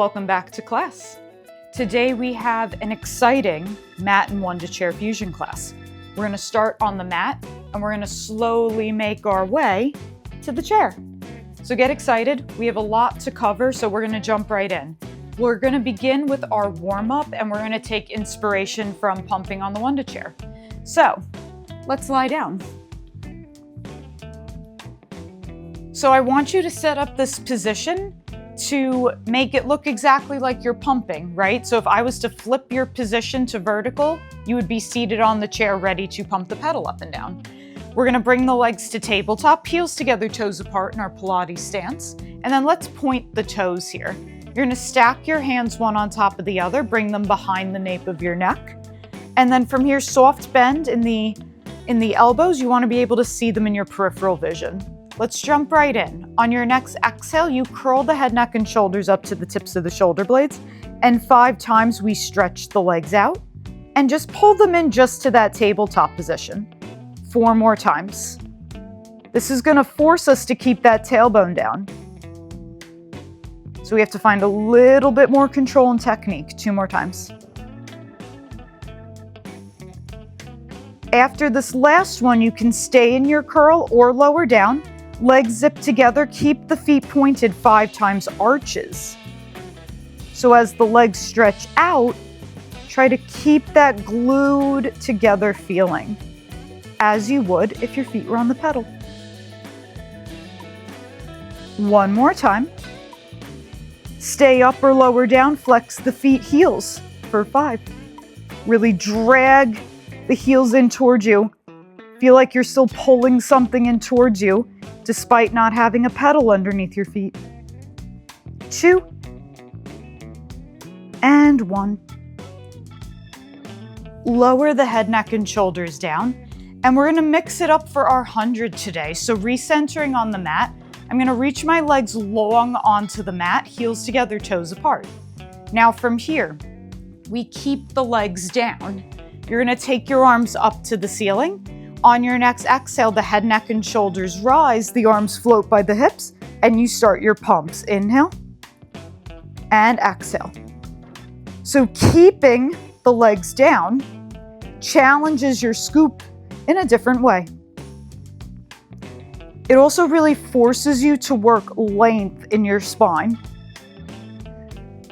Welcome back to class. Today we have an exciting mat and Wunda Chair fusion class. We're going to start on the mat and we're going to slowly make our way to the chair. So get excited. We have a lot to cover, so we're going to jump right in. We're going to begin with our warm-up and we're going to take inspiration from pumping on the Wunda Chair. So let's lie down. So I want you to set up this position to make it look exactly like you're pumping, right? So if I was to flip your position to vertical, you would be seated on the chair ready to pump the pedal up and down. We're gonna bring the legs to tabletop, heels together, toes apart in our Pilates stance. And then let's point the toes here. You're gonna stack your hands one on top of the other, bring them behind the nape of your neck. And then from here, soft bend in the elbows. You wanna be able to see them in your peripheral vision. Let's jump right in. On your next exhale, you curl the head, neck, and shoulders up to the tips of the shoulder blades. And 5 times we stretch the legs out and just pull them in just to that tabletop position. 4 more times. This is gonna force us to keep that tailbone down. So we have to find a little bit more control and technique. 2 more times. After this last one, you can stay in your curl or lower down. Legs zip together, keep the feet pointed 5 times arches. So as the legs stretch out, try to keep that glued together feeling, as you would if your feet were on the pedal. 1 more time. Stay up or lower down, flex the feet, heels for 5. Really drag the heels in towards you. Feel like you're still pulling something in towards you, despite not having a pedal underneath your feet. 2. And 1. Lower the head, neck, and shoulders down. And we're gonna mix it up for our 100 today. So recentering on the mat, I'm gonna reach my legs long onto the mat, heels together, toes apart. Now from here, we keep the legs down. You're gonna take your arms up to the ceiling. On your next exhale, the head, neck, and shoulders rise, the arms float by the hips, and you start your pumps. Inhale and exhale. So keeping the legs down challenges your scoop in a different way. It also really forces you to work length in your spine.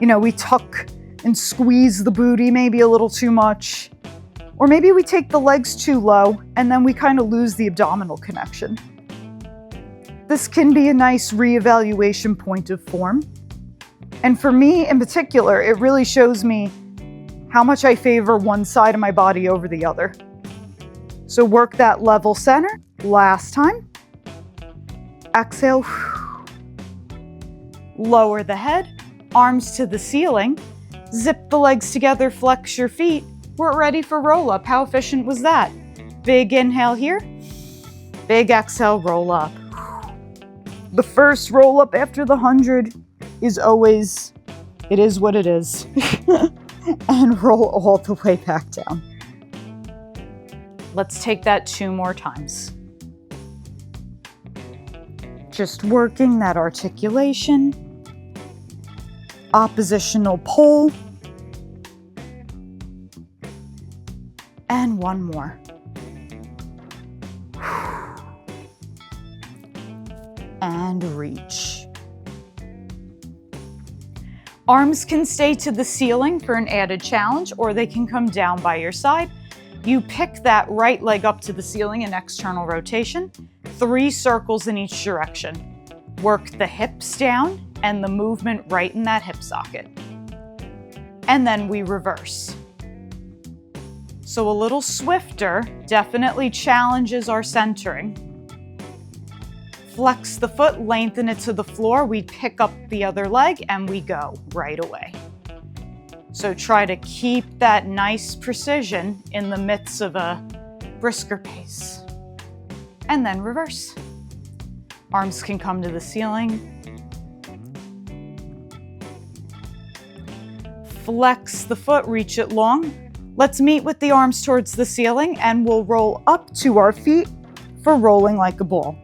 You know, we tuck and squeeze the booty maybe a little too much. Or maybe we take the legs too low and then we kind of lose the abdominal connection. This can be a nice reevaluation point of form. And for me in particular, it really shows me how much I favor one side of my body over the other. So work that level center. Last time. Exhale. Lower the head, arms to the ceiling. Zip the legs together, flex your feet. We're ready for roll-up. How efficient was that? Big inhale here. Big exhale, roll up. The first roll-up after the 100 is always, it is what it is. And roll all the way back down. Let's take that 2 more times. Just working that articulation. Oppositional pull. And 1 more. And reach. Arms can stay to the ceiling for an added challenge, or they can come down by your side. You pick that right leg up to the ceiling in external rotation, 3 circles in each direction. Work the hips down and the movement right in that hip socket. And then we reverse. So a little swifter definitely challenges our centering. Flex the foot, lengthen it to the floor. We pick up the other leg and we go right away. So try to keep that nice precision in the midst of a brisker pace. And then reverse. Arms can come to the ceiling. Flex the foot, reach it long. Let's meet with the arms towards the ceiling and we'll roll up to our feet for rolling like a ball.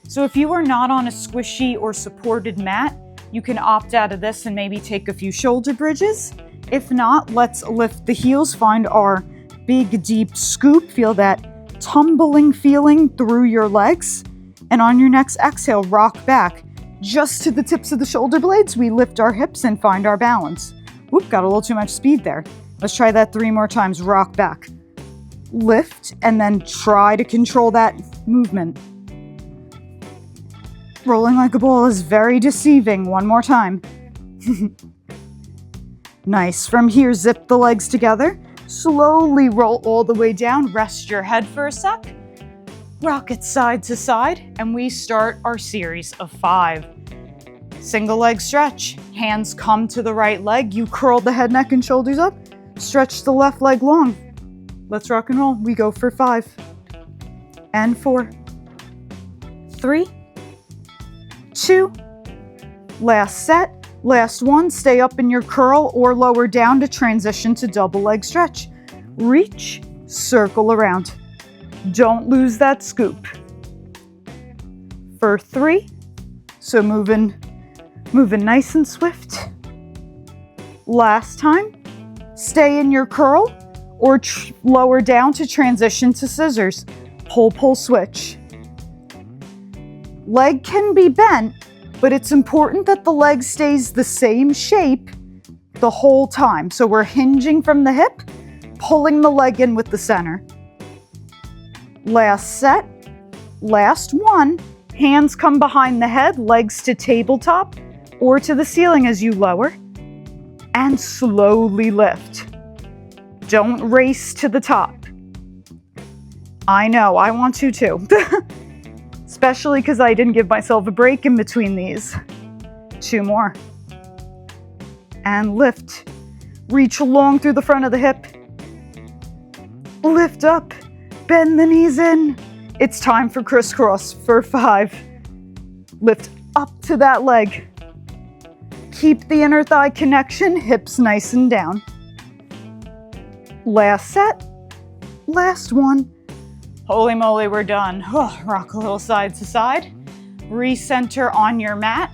So if you are not on a squishy or supported mat, You can opt out of this and maybe take a few shoulder bridges. If not, let's lift the heels, find our big deep scoop, feel that tumbling feeling through your legs. And on your next exhale, rock back. Just to the tips of the shoulder blades, we lift our hips and find our balance. Whoop, got a little too much speed there. Let's try that 3 more times, rock back. Lift, and then try to control that movement. Rolling like a ball is very deceiving. 1 more time. Nice. From here, zip the legs together. Slowly roll all the way down. Rest your head for a sec. Rock it side to side, and we start our series of 5. Single leg stretch. Hands come to the right leg. You curl the head, neck, and shoulders up. Stretch the left leg long. Let's rock and roll. We go for 5 and 4, 3, 2. Last set. Last one. Stay up in your curl or lower down to transition to double leg stretch. Reach, circle around. Don't lose that scoop. For 3. So moving nice and swift. Last time. Stay in your curl or lower down to transition to scissors. Pull, pull, switch. Leg can be bent, but it's important that the leg stays the same shape the whole time. So we're hinging from the hip, pulling the leg in with the center. Last set, last one. Hands come behind the head, legs to tabletop or to the ceiling as you lower. And slowly lift. Don't race to the top. I know, I want to too. Especially because I didn't give myself a break in between these. 2 more. And lift. Reach long through the front of the hip. Lift up. Bend the knees in. It's time for crisscross for 5. Lift up to that leg. Keep the inner thigh connection, hips nice and down. Last set, last one. Holy moly, we're done. Oh, rock a little side to side. Recenter on your mat.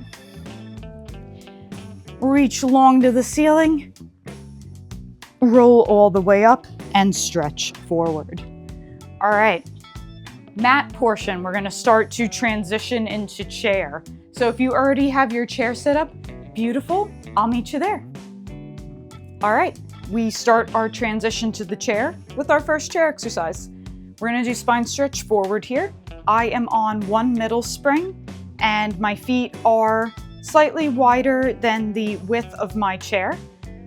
Reach long to the ceiling. Roll all the way up and stretch forward. All right, mat portion, we're gonna start to transition into chair. So if you already have your chair set up, beautiful, I'll meet you there. All right, we start our transition to the chair with our first chair exercise. We're gonna do spine stretch forward here. I am on one middle spring and my feet are slightly wider than the width of my chair.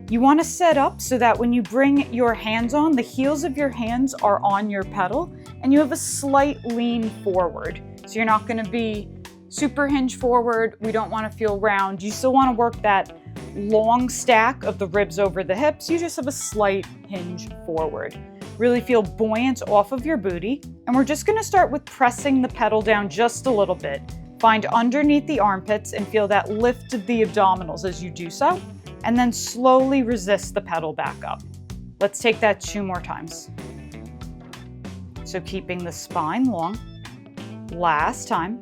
You wanna set up so that when you bring your hands on, the heels of your hands are on your pedal and you have a slight lean forward. So you're not gonna be super hinge forward. We don't want to feel round. You still want to work that long stack of the ribs over the hips. You just have a slight hinge forward. Really feel buoyant off of your booty. And we're just going to start with pressing the pedal down just a little bit. Find underneath the armpits and feel that lift of the abdominals as you do so. And then slowly resist the pedal back up. Let's take that 2 more times. So keeping the spine long. Last time.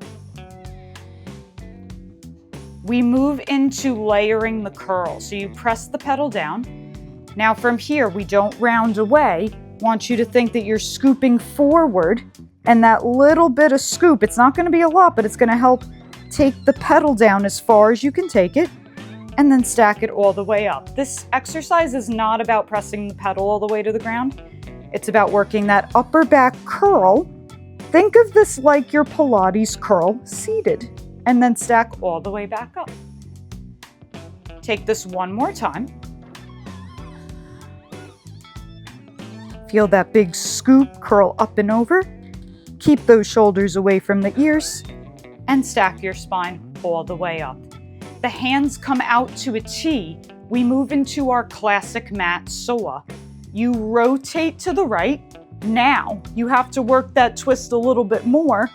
We move into layering the curl. So you press the pedal down. Now from here, we don't round away. Want you to think that you're scooping forward and that little bit of scoop, it's not gonna be a lot, but it's gonna help take the pedal down as far as you can take it and then stack it all the way up. This exercise is not about pressing the pedal all the way to the ground. It's about working that upper back curl. Think of this like your Pilates curl seated. And then stack all the way back up. Take this 1 more time. Feel that big scoop, curl up and over. Keep those shoulders away from the ears and stack your spine all the way up. The hands come out to a T. We move into our classic mat psoa. You rotate to the right. Now you have to work that twist a little bit more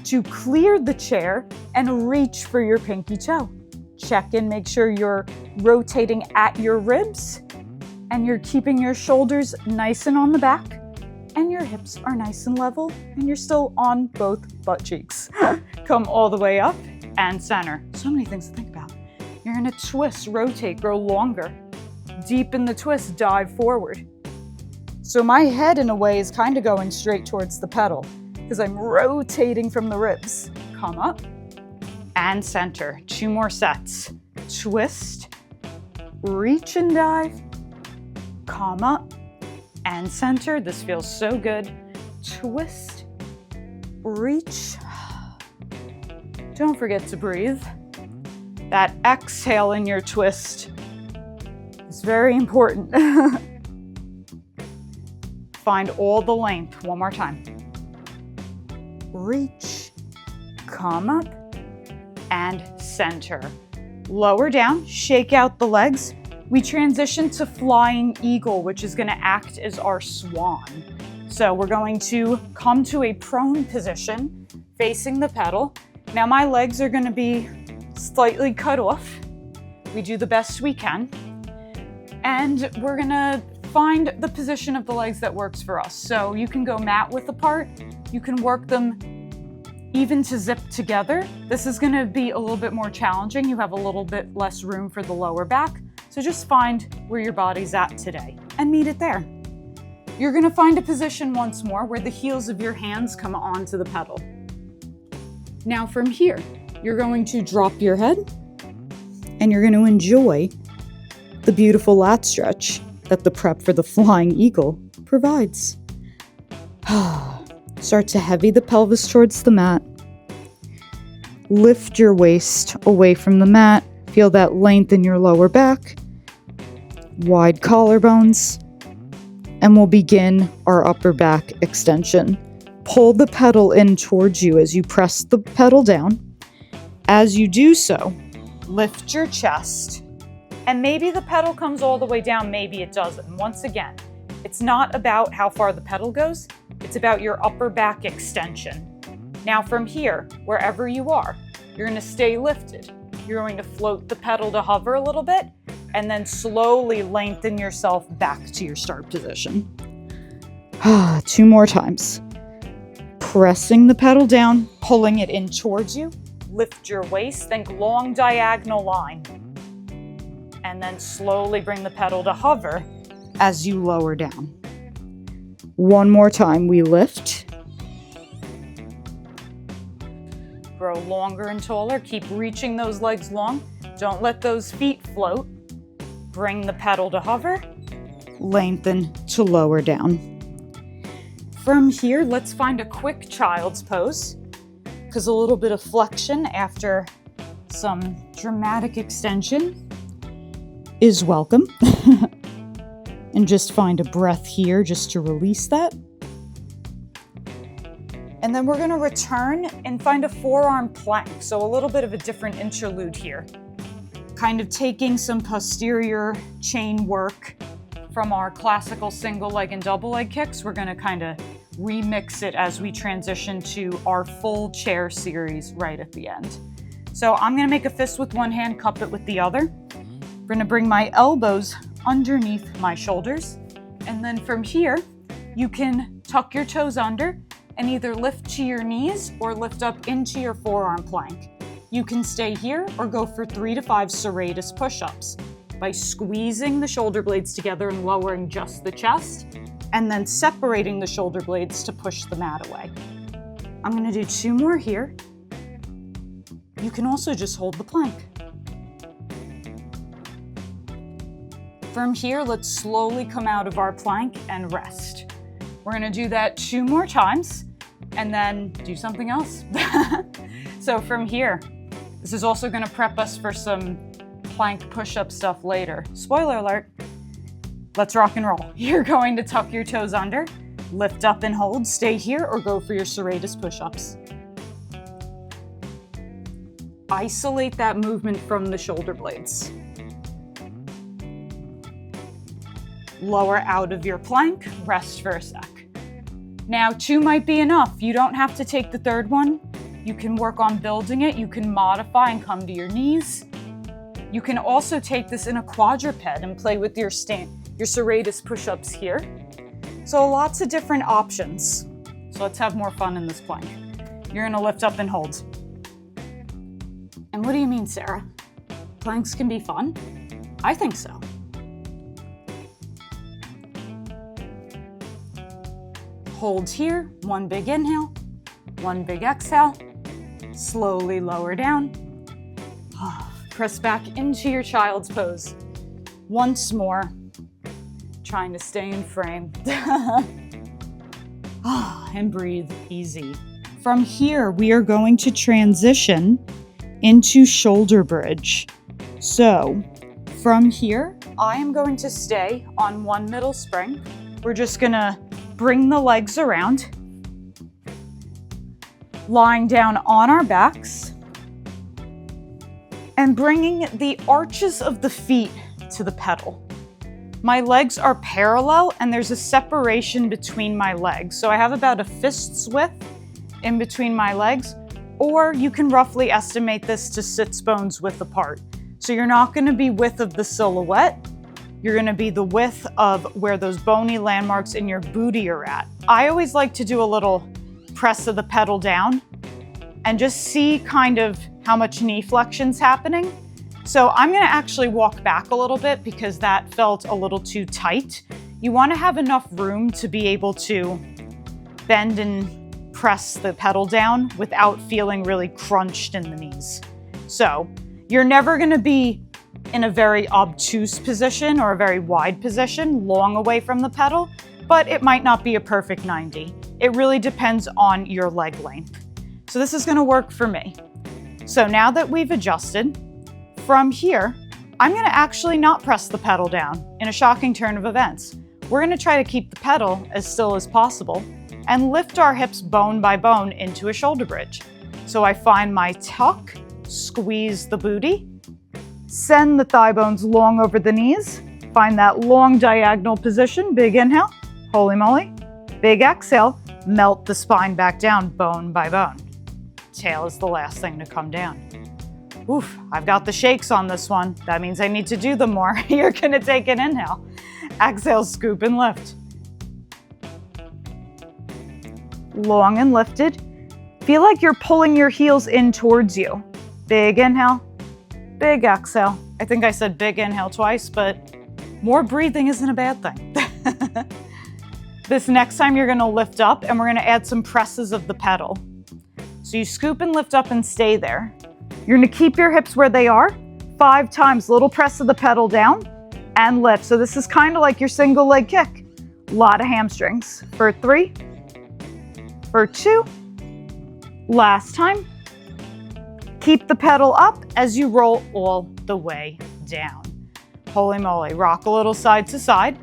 to clear the chair and reach for your pinky toe. Check in, make sure you're rotating at your ribs and you're keeping your shoulders nice and on the back and your hips are nice and level and you're still on both butt cheeks. Come all the way up and center. So many things to think about. Your gonna twist, rotate, grow longer. Deepen the twist, dive forward. So my head in a way is kind of going straight towards the pedal because I'm rotating from the ribs. Come up and center. 2 more sets. Twist, reach and dive, come up and center. This feels so good. Twist, reach. Don't forget to breathe. That exhale in your twist is very important. Find all the length. One more time. Reach, come up, and center. Lower down, shake out the legs. We transition to flying eagle, which is gonna act as our swan. So we're going to come to a prone position, facing the pedal. Now my legs are gonna be slightly cut off. We do the best we can. And we're gonna find the position of the legs that works for us. So you can go mat width apart. You can work them even to zip together. This is gonna be a little bit more challenging. You have a little bit less room for the lower back. So just find where your body's at today and meet it there. You're gonna find a position once more where the heels of your hands come onto the pedal. Now from here, you're going to drop your head and you're going to enjoy the beautiful lat stretch that the prep for the flying eagle provides. Start to heavy the pelvis towards the mat. Lift your waist away from the mat. Feel that length in your lower back. Wide collarbones. And we'll begin our upper back extension. Pull the pedal in towards you as you press the pedal down. As you do so, lift your chest. And maybe the pedal comes all the way down, maybe it doesn't. And once again, it's not about how far the pedal goes, it's about your upper back extension. Now from here, wherever you are, you're gonna stay lifted. You're going to float the pedal to hover a little bit, and then slowly lengthen yourself back to your start position. 2 more times. Pressing the pedal down, pulling it in towards you. Lift your waist, think long diagonal line. And then slowly bring the pedal to hover as you lower down. 1 more time, we lift. Grow longer and taller, keep reaching those legs long. Don't let those feet float. Bring the pedal to hover, lengthen to lower down. From here, let's find a quick child's pose, because a little bit of flexion after some dramatic extension is welcome. And just find a breath here just to release that. And then we're gonna return and find a forearm plank. So a little bit of a different interlude here. Kind of taking some posterior chain work from our classical single leg and double leg kicks. We're gonna kind of remix it as we transition to our full chair series right at the end. So I'm gonna make a fist with one hand, cup it with the other. I'm gonna bring my elbows underneath my shoulders. And then from here, you can tuck your toes under and either lift to your knees or lift up into your forearm plank. You can stay here or go for 3 to 5 serratus push-ups by squeezing the shoulder blades together and lowering just the chest, and then separating the shoulder blades to push the mat away. I'm gonna do 2 more here. You can also just hold the plank. From here, let's slowly come out of our plank and rest. We're gonna do that 2 more times and then do something else. So from here, this is also gonna prep us for some plank push-up stuff later. Spoiler alert, let's rock and roll. You're going to tuck your toes under, lift up and hold, stay here or go for your serratus push-ups. Isolate that movement from the shoulder blades. Lower out of your plank, rest for a sec. Now 2 might be enough. You don't have to take the 3rd one. You can work on building it. You can modify and come to your knees. You can also take this in a quadruped and play with your serratus push-ups here. So lots of different options. So let's have more fun in this plank. You're gonna lift up and hold. And what do you mean, Sarah? Planks can be fun. I think so. Hold here, one big inhale, one big exhale. Slowly lower down. Press back into your child's pose. Once more. Trying to stay in frame. And breathe easy. From here, we are going to transition into shoulder bridge. So from here, I am going to stay on one middle spring. We're just gonna bring the legs around, lying down on our backs, and bringing the arches of the feet to the pedal. My legs are parallel and there's a separation between my legs. So I have about a fist's width in between my legs, or you can roughly estimate this to sits bones width apart. So you're not gonna be width of the silhouette, you're gonna be the width of where those bony landmarks in your booty are at. I always like to do a little press of the pedal down and just see kind of how much knee flexion's happening. So I'm gonna actually walk back a little bit because that felt a little too tight. You wanna have enough room to be able to bend and press the pedal down without feeling really crunched in the knees. So you're never gonna be in a very obtuse position or a very wide position, long away from the pedal, but it might not be a perfect 90. It really depends on your leg length. So this is gonna work for me. So now that we've adjusted, from here, I'm gonna actually not press the pedal down in a shocking turn of events. We're gonna try to keep the pedal as still as possible and lift our hips bone by bone into a shoulder bridge. So I find my tuck, squeeze the booty, send the thigh bones long over the knees, find that long diagonal position, big inhale, holy moly, big exhale, melt the spine back down bone by bone. Tail is the last thing to come down. Oof, I've got the shakes on this one. That means I need to do them more. You're gonna take an inhale. Exhale, scoop and lift. Long and lifted. Feel like you're pulling your heels in towards you. Big inhale, big exhale. I think I said big inhale twice, but more breathing isn't a bad thing. This next time you're gonna lift up and we're gonna add some presses of the pedal. So you scoop and lift up and stay there. You're gonna keep your hips where they are, 5 times, little press of the pedal down and lift. So this is kind of like your single leg kick. A lot of hamstrings. For 3, for 2, last time. Keep the pedal up as you roll all the way down. Holy moly, rock a little side to side.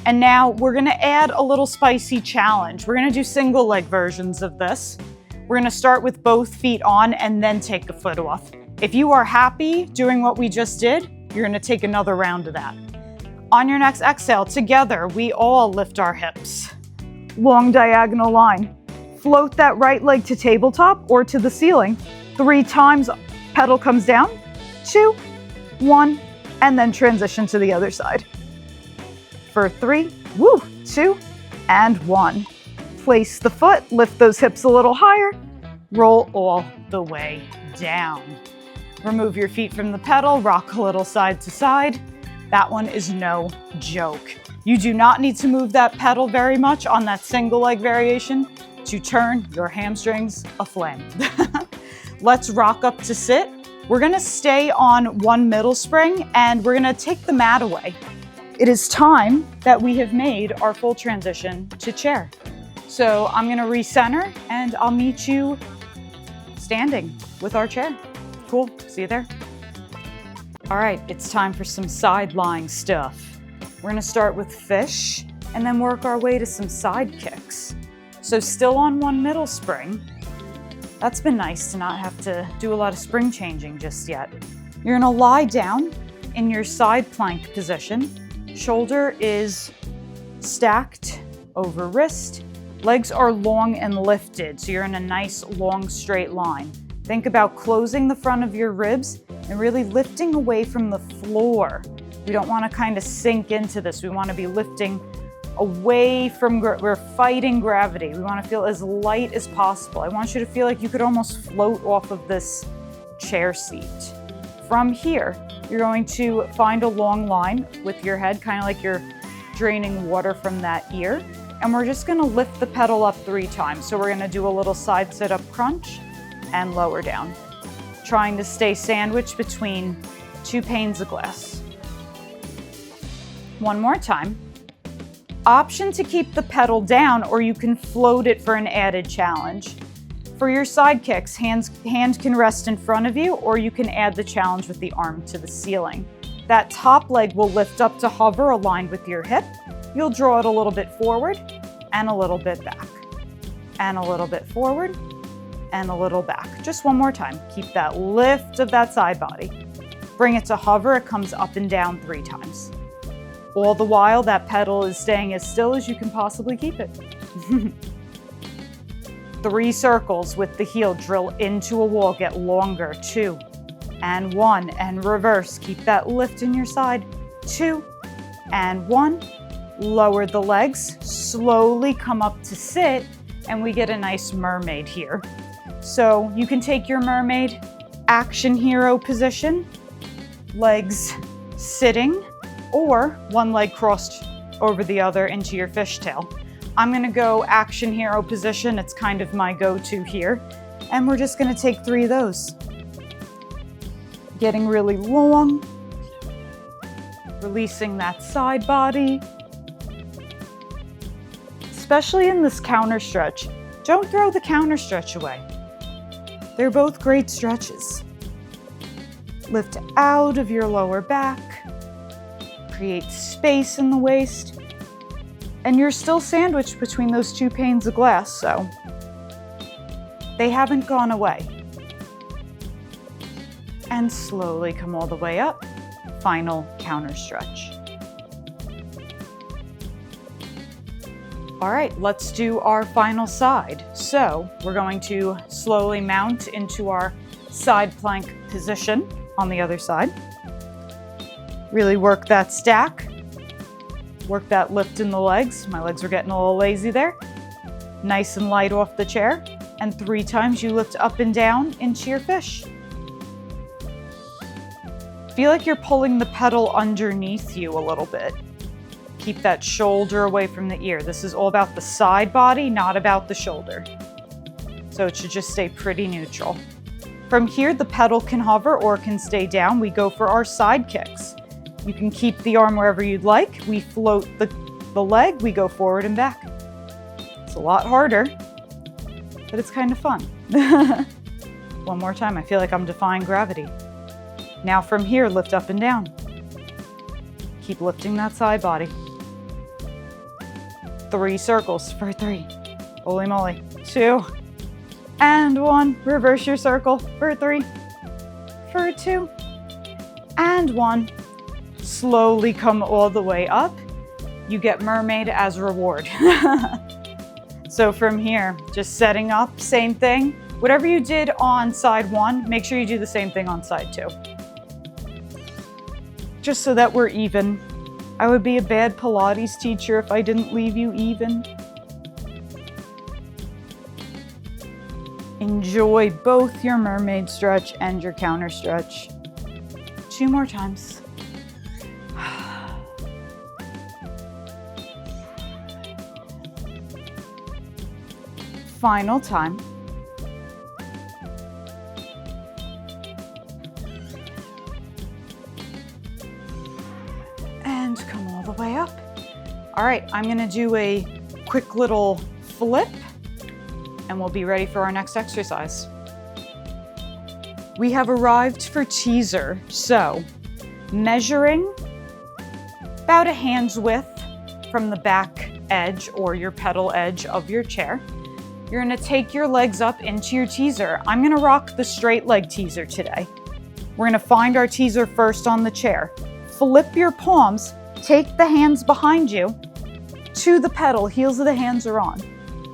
And now we're gonna add a little spicy challenge. We're gonna do single leg versions of this. We're gonna start with both feet on and then take a foot off. If you are happy doing what we just did, you're gonna take another round of that. On your next exhale, together, we all lift our hips. Long diagonal line. Float that right leg to tabletop or to the ceiling. 3 times, pedal comes down. 2, 1, and then transition to the other side. For 3, 2, and 1. Place the foot, lift those hips a little higher, roll all the way down. Remove your feet from the pedal, rock a little side to side. That one is no joke. You do not need to move that pedal very much on that single leg variation to turn your hamstrings aflame. Let's rock up to sit. We're gonna stay on one middle spring and we're gonna take the mat away. It is time that we have made our full transition to chair. So I'm gonna recenter and I'll meet you standing with our chair. Cool, see you there. All right, it's time for some side lying stuff. We're gonna start with fish and then work our way to some side kicks. So still on one middle spring. That's been nice to not have to do a lot of spring changing just yet. You're gonna lie down in your side plank position. Shoulder is stacked over wrist. Legs are long and lifted, so you're in a nice long straight line. Think about closing the front of your ribs and really lifting away from the floor. We don't want to kind of sink into this. We want to be lifting away from, we're fighting gravity. We want to feel as light as possible. I want you to feel like you could almost float off of this chair seat. From here, you're going to find a long line with your head, kind of like you're draining water from that ear. And we're just gonna lift the pedal up 3 times. So we're gonna do a little side sit-up crunch and lower down, trying to stay sandwiched between 2 panes of glass. One more time. Option to keep the pedal down, or you can float it for an added challenge. For your side kicks, hand can rest in front of you, or you can add the challenge with the arm to the ceiling. That top leg will lift up to hover aligned with your hip. You'll draw it a little bit forward and a little bit back, and a little bit forward and a little back. Just one more time. Keep that lift of that side body. Bring it to hover. It comes up and down 3 times. All the while, that pedal is staying as still as you can possibly keep it. 3 circles with the heel. Drill into a wall. Get longer. 2 and 1 and reverse. Keep that lift in your side. 2 and 1. Lower the legs. Slowly come up to sit, and we get a nice mermaid here. So you can take your mermaid action hero position, legs sitting, or one leg crossed over the other into your fishtail. I'm gonna go action hero position. It's kind of my go-to here. And we're just gonna take 3 of those. Getting really long, releasing that side body. Especially in this counter stretch, don't throw the counter stretch away. They're both great stretches. Lift out of your lower back. Create space in the waist, and you're still sandwiched between those 2 panes of glass, so they haven't gone away. And slowly come all the way up. Final counter stretch. All right, let's do our final side. So we're going to slowly mount into our side plank position on the other side. Really work that stack, work that lift in the legs. My legs are getting a little lazy there. Nice and light off the chair. And 3 times you lift up and down into your fish. Feel like you're pulling the pedal underneath you a little bit. Keep that shoulder away from the ear. This is all about the side body, not about the shoulder. So it should just stay pretty neutral. From here, the pedal can hover or can stay down. We go for our side kicks. You can keep the arm wherever you'd like. We float the leg, we go forward and back. It's a lot harder, but it's kind of fun. One more time, I feel like I'm defying gravity. Now from here, lift up and down. Keep lifting that side body. 3 circles for 3. Holy moly. 2 and 1. Reverse your circle for 3, for 2 and 1. Slowly come all the way up. You get mermaid as a reward. So from here, just setting up, same thing. Whatever you did on side 1, make sure you do the same thing on side 2. Just so that we're even. I would be a bad Pilates teacher if I didn't leave you even. Enjoy both your mermaid stretch and your counter stretch. 2 more times. Final time. And come all the way up. All right, I'm gonna do a quick little flip and we'll be ready for our next exercise. We have arrived for teaser. So measuring about a hand's width from the back edge or your pedal edge of your chair. You're gonna take your legs up into your teaser. I'm gonna rock the straight leg teaser today. We're gonna find our teaser first on the chair. Flip your palms, take the hands behind you to the pedal, heels of the hands are on.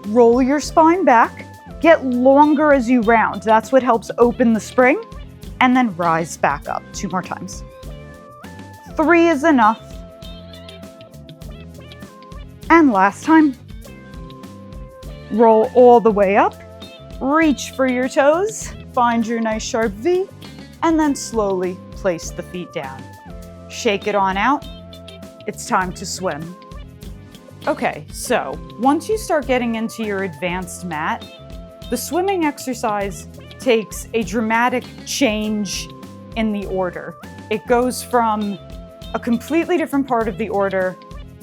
Roll your spine back, get longer as you round. That's what helps open the spring, and then rise back up. 2 more times. 3 is enough. And last time. Roll all the way up, reach for your toes, find your nice sharp V, and then slowly place the feet down. Shake it on out. It's time to swim. Okay, so once you start getting into your advanced mat, the swimming exercise takes a dramatic change in the order. It goes from a completely different part of the order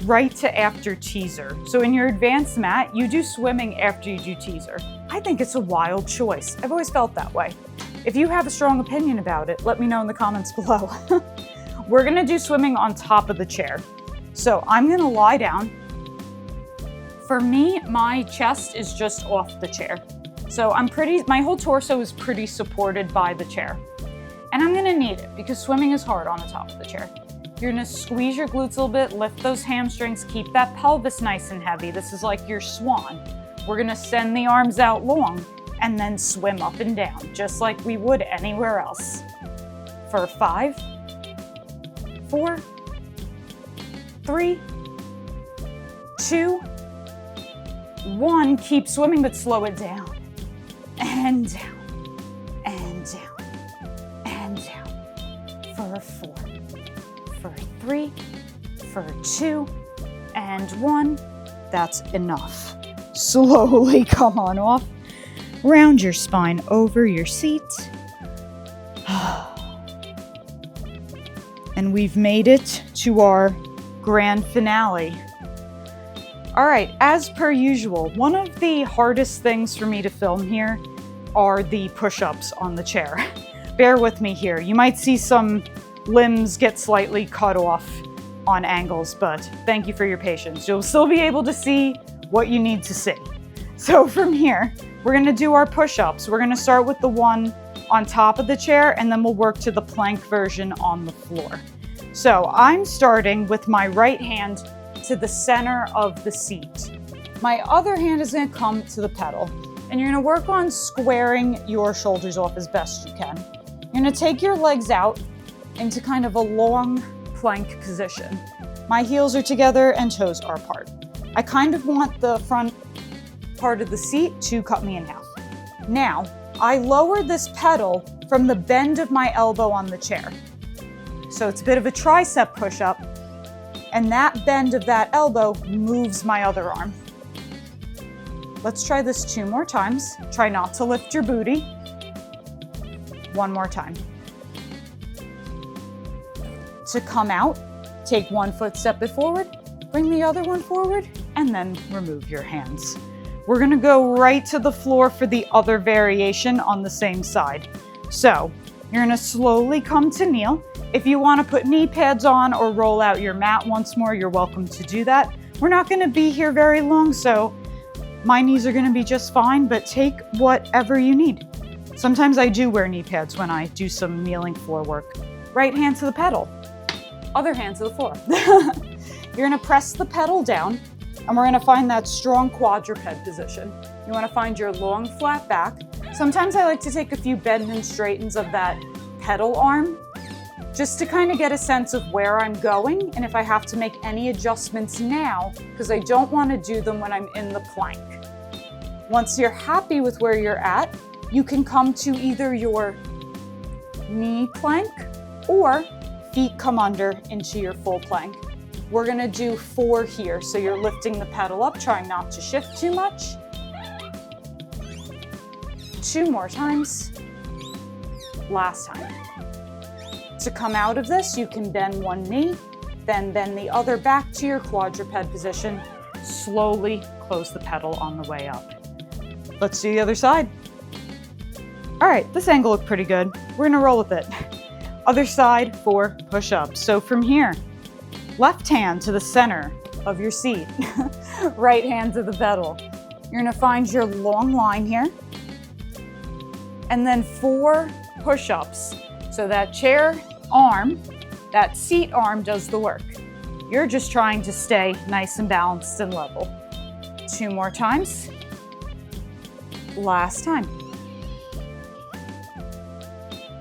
right to after teaser. So in your advanced mat, you do swimming after you do teaser. I think it's a wild choice. I've always felt that way. If you have a strong opinion about it, let me know in the comments below. We're gonna do swimming on top of the chair. So I'm gonna lie down. For me, my chest is just off the chair. So my whole torso is pretty supported by the chair. And I'm gonna need it because swimming is hard on the top of the chair. You're gonna squeeze your glutes a little bit, lift those hamstrings, keep that pelvis nice and heavy. This is like your swan. We're gonna send the arms out long and then swim up and down, just like we would anywhere else. For 5, 4, 3, 2, 1. Keep swimming, but slow it down. And down, and down, and down. For 4, for 3, for 2, and 1. That's enough. Slowly come on off. Round your spine over your seat. And we've made it to our grand finale. All right, as per usual, one of the hardest things for me to film here are the push-ups on the chair. Bear with me here. You might see some limbs get slightly cut off on angles, but thank you for your patience. You'll still be able to see what you need to see. So from here, we're gonna do our push-ups. We're gonna start with the one on top of the chair, and then we'll work to the plank version on the floor. So I'm starting with my right hand to the center of the seat. My other hand is gonna come to the pedal, and you're gonna work on squaring your shoulders off as best you can. You're gonna take your legs out into kind of a long plank position. My heels are together and toes are apart. I kind of want the front part of the seat to cut me in half. Now, I lower this pedal from the bend of my elbow on the chair. So it's a bit of a tricep push-up, and that bend of that elbow moves my other arm. Let's try this 2 more times. Try not to lift your booty. 1 more time. To come out, take 1 foot, step it forward, bring the other one forward, and then remove your hands. We're gonna go right to the floor for the other variation on the same side. So you're gonna slowly come to kneel. If you wanna put knee pads on or roll out your mat once more, you're welcome to do that. We're not gonna be here very long, so my knees are gonna be just fine, but take whatever you need. Sometimes I do wear knee pads when I do some kneeling floor work. Right hand to the pedal, other hand to the floor. You're gonna press the pedal down, and we're gonna find that strong quadruped position. You wanna find your long flat back. Sometimes I like to take a few bend and straightens of that pedal arm, just to kind of get a sense of where I'm going and if I have to make any adjustments now, because I don't want to do them when I'm in the plank. Once you're happy with where you're at, you can come to either your knee plank or feet come under into your full plank. We're gonna do 4 here, so you're lifting the pedal up, trying not to shift too much. 2 more times. Last time. To come out of this, you can bend 1 knee, then bend the other back to your quadruped position. Slowly close the pedal on the way up. Let's do the other side. All right, this angle looked pretty good. We're gonna roll with it. Other side for push-ups. So from here, left hand to the center of your seat, right hand to the pedal. You're gonna find your long line here, and then 4 push-ups. So that chair arm, that seat arm does the work. You're just trying to stay nice and balanced and level. 2 more times. Last time.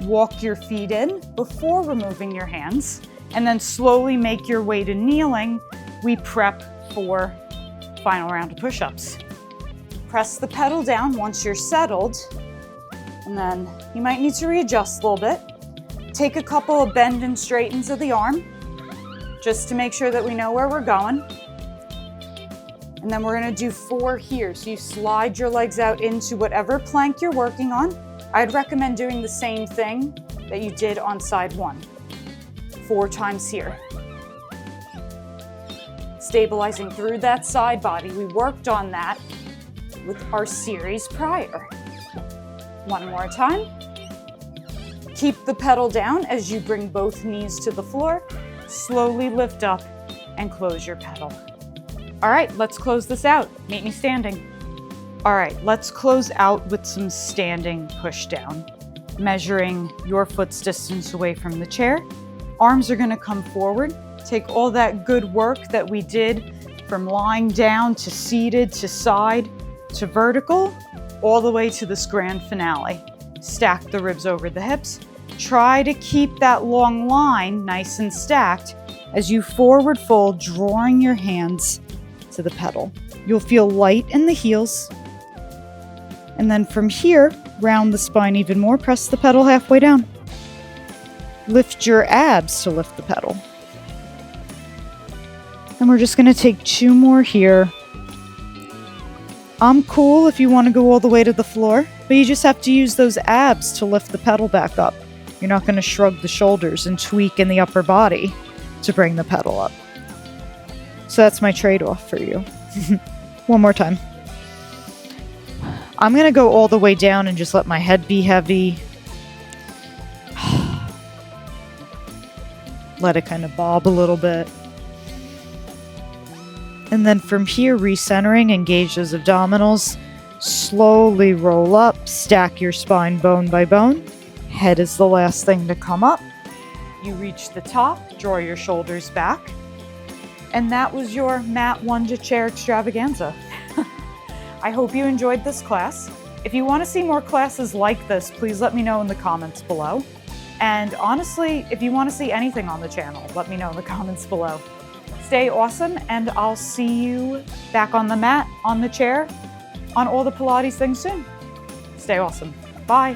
Walk your feet in before removing your hands, and then slowly make your way to kneeling. We prep for final round of push-ups. Press the pedal down once you're settled, and then you might need to readjust a little bit. take a couple of bend and straightens of the arm, just to make sure that we know where we're going. And then we're gonna do 4 here. So you slide your legs out into whatever plank you're working on. I'd recommend doing the same thing that you did on side 1. 4 times here. Stabilizing through that side body. We worked on that with our series prior. 1 more time. Keep the pedal down as you bring both knees to the floor. Slowly lift up and close your pedal. All right, let's close this out. Meet me standing. All right, let's close out with some standing push down. Measuring your foot's distance away from the chair. Arms are gonna come forward. Take all that good work that we did from lying down to seated to side to vertical, all the way to this grand finale. Stack the ribs over the hips. Try to keep that long line nice and stacked as you forward fold, drawing your hands to the pedal. You'll feel light in the heels. And then from here, round the spine even more, press the pedal halfway down. Lift your abs to lift the pedal. And we're just gonna take 2 more here. I'm cool if you wanna go all the way to the floor, but you just have to use those abs to lift the pedal back up. You're not gonna shrug the shoulders and tweak in the upper body to bring the pedal up. So that's my trade-off for you. 1 more time. I'm gonna go all the way down and just let my head be heavy. Let it kind of bob a little bit. And then from here, recentering, engage those abdominals. Slowly roll up, stack your spine bone by bone. Head is the last thing to come up. You reach the top, draw your shoulders back. And that was your mat Wunda Chair extravaganza. I hope you enjoyed this class. If you want to see more classes like this, please let me know in the comments below. And honestly, if you want to see anything on the channel, let me know in the comments below. Stay awesome, and I'll see you back on the mat, on the chair, on all the Pilates things soon. Stay awesome. Bye.